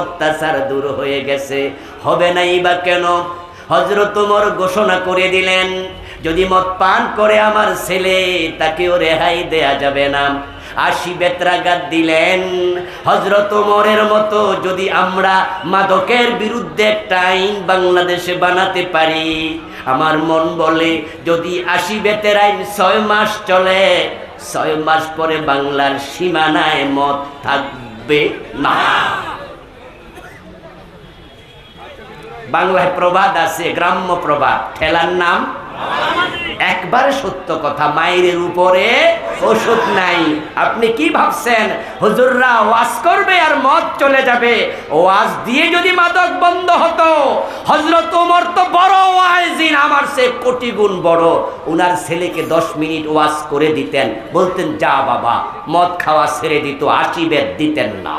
অত্যাচার দূর হয়ে গেছে। হবে নাই বা কেন? হযরত ওমর ঘোষণা করে দিলেন, যদি মদ পান করে আমার ছেলে, তাকেও রেহাই দেয়া যাবে না। 80 বেত্রাঘাত দিলেন। হযরত ওমরের মতো যদি আমরা মাদকের বিরুদ্ধে একটা আইন বাংলাদেশে বানাতে পারি, আমার মন বলে যদি 80 বেতের আইন 6 মাস চলে, 6 মাস পরে বাংলার সীমানায় মদ থাকবে না। বাংলায় প্রবাদ আছে, গ্রাম্য প্রবাদ, ঠেলার নাম একবারে সত্য কথা, মায়ের উপরে ওষুধ নাই। আপনি কি ভাবছেন হুজুররা ওয়াজ করবে আর মদ চলে যাবে? ওয়াজ দিয়ে যদি মাদক বন্ধ হতো, হযরত ওমর তো বড় ওয়াইজিন, আমার সে কোটি গুণ বড়। উনার ছেলেকে 10 মিনিট ওয়াজ করে দিতেন, বলতেন যা বাবা, মদ খাওয়া ছেড়ে দিত, 80 বেত দিতেন না।